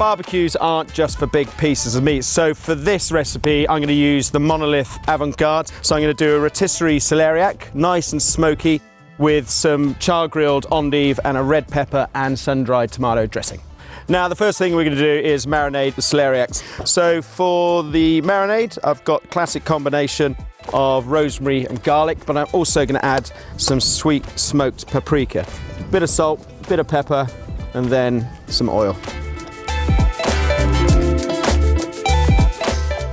barbecues aren't just for big pieces of meat. So for this recipe, I'm going to use the Monolith Avantgarde. So I'm going to do a rotisserie celeriac, nice and smoky, with some char-grilled endive and a red pepper and sun-dried tomato dressing. Now, the first thing we're going to do is marinate the celeriacs. So for the marinade, I've got a classic combination of rosemary and garlic, but I'm also going to add some sweet smoked paprika. Bit of salt, bit of pepper, and then some oil.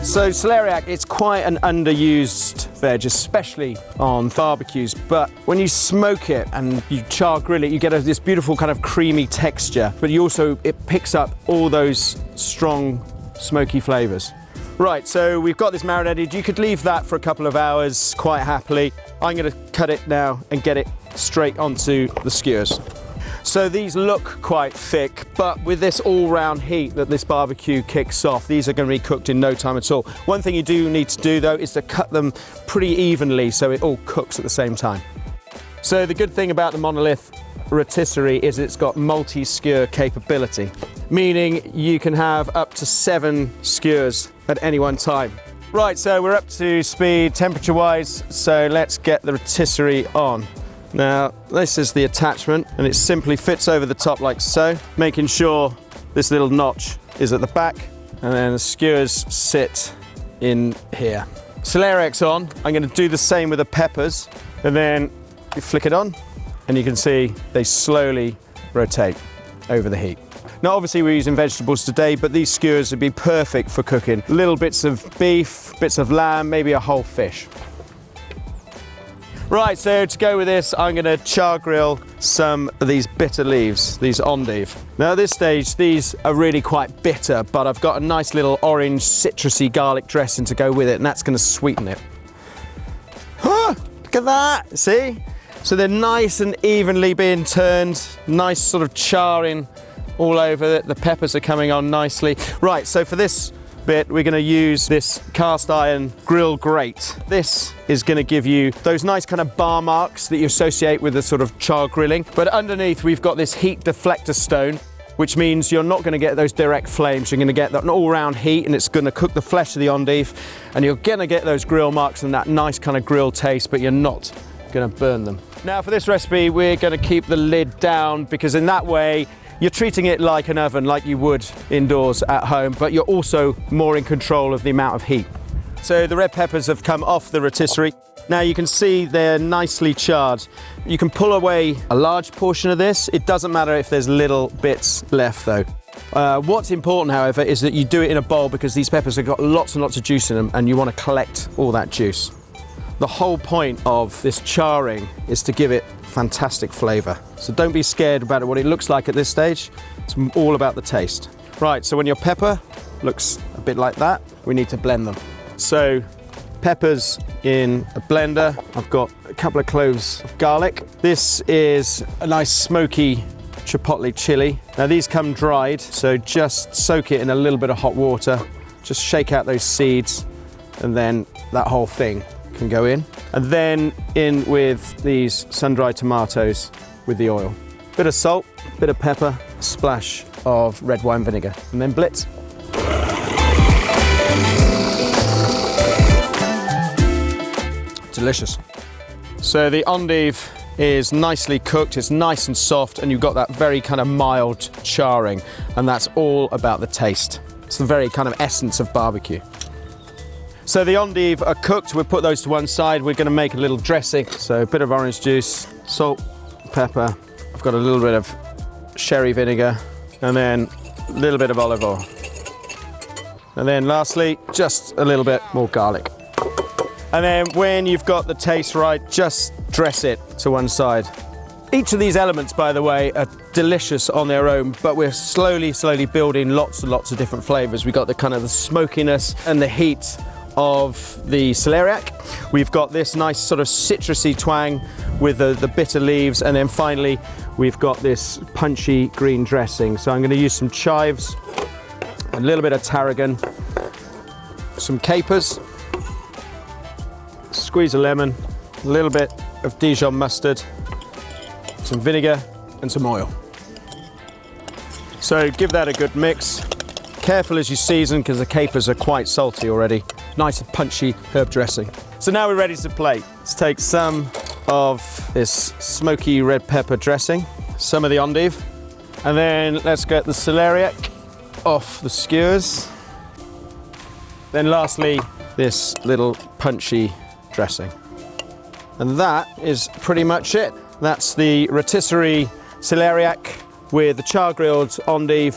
So celeriac, it's quite an underused veg, especially on barbecues, but when you smoke it and you char grill it, you get this beautiful kind of creamy texture, but it picks up all those strong smoky flavors. Right, so we've got this marinated. You could leave that for a couple of hours quite happily. I'm going to cut it now and get it straight onto the skewers. So these look quite thick, but with this all-round heat that this barbecue kicks off, these are going to be cooked in no time at all. One thing you do need to do though is to cut them pretty evenly so it all cooks at the same time. So the good thing about the Monolith rotisserie is it's got multi-skewer capability, meaning you can have up to 7 skewers at any one time. Right, so we're up to speed temperature-wise, so let's get the rotisserie on. Now, this is the attachment, and it simply fits over the top like so, making sure this little notch is at the back, and then the skewers sit in here. Celeriac's on. I'm going to do the same with the peppers, and then you flick it on, and you can see they slowly rotate over the heat. Now, obviously we're using vegetables today, but these skewers would be perfect for cooking little bits of beef, bits of lamb, maybe a whole fish. Right, so to go with this, I'm going to char grill some of these bitter leaves, these endive. Now at this stage, these are really quite bitter, but I've got a nice little orange citrusy garlic dressing to go with it, and that's going to sweeten it. Look at that, see? So they're nice and evenly being turned, nice sort of charring all over it. The peppers are coming on nicely. Right, so for this bit, we're going to use this cast iron grill grate. This is going to give you those nice kind of bar marks that you associate with the sort of char grilling. But underneath, we've got this heat deflector stone, which means you're not going to get those direct flames. You're going to get that all-round heat, and it's going to cook the flesh of the endive, and you're going to get those grill marks and that nice kind of grill taste, but you're not going to burn them. Now for this recipe, we're going to keep the lid down, because in that way, you're treating it like an oven, like you would indoors at home, but you're also more in control of the amount of heat. So the red peppers have come off the rotisserie. Now you can see they're nicely charred. You can pull away a large portion of this. It doesn't matter if there's little bits left though. What's important, however, is that you do it in a bowl, because these peppers have got lots and lots of juice in them, and you want to collect all that juice. The whole point of this charring is to give it fantastic flavour. So don't be scared about what it looks like at this stage. It's all about the taste. Right, so when your pepper looks a bit like that, we need to blend them. So peppers in a blender. I've got a couple of cloves of garlic. This is a nice smoky chipotle chili. Now these come dried, so just soak it in a little bit of hot water. Just shake out those seeds, and then that whole thing can go in. And then in with these sun-dried tomatoes with the oil. Bit of salt, bit of pepper, a splash of red wine vinegar, and then blitz. Delicious. So the endive is nicely cooked, it's nice and soft, and you've got that very kind of mild charring, and that's all about the taste. It's the very kind of essence of barbecue. So the endive are cooked, we'll put those to one side. We're going to make a little dressing. So a bit of orange juice, salt, pepper. I've got a little bit of sherry vinegar, and then a little bit of olive oil. And then lastly, just a little bit more garlic. And then when you've got the taste right, just dress it to one side. Each of these elements, by the way, are delicious on their own, but we're slowly building lots and lots of different flavors. We've got the kind of the smokiness and the heat of the celeriac. We've got this nice sort of citrusy twang with the bitter leaves, and then finally we've got this punchy green dressing. So I'm going to use some chives, a little bit of tarragon, some capers, squeeze a lemon, a little bit of Dijon mustard, some vinegar and some oil. So give that a good mix. Careful as you season because the capers are quite salty already. Nice and punchy herb dressing. So now we're ready to plate. Let's take some of this smoky red pepper dressing, some of the endive, and then let's get the celeriac off the skewers. Then lastly, this little punchy dressing. And that is pretty much it. That's the rotisserie celeriac with the char-grilled endive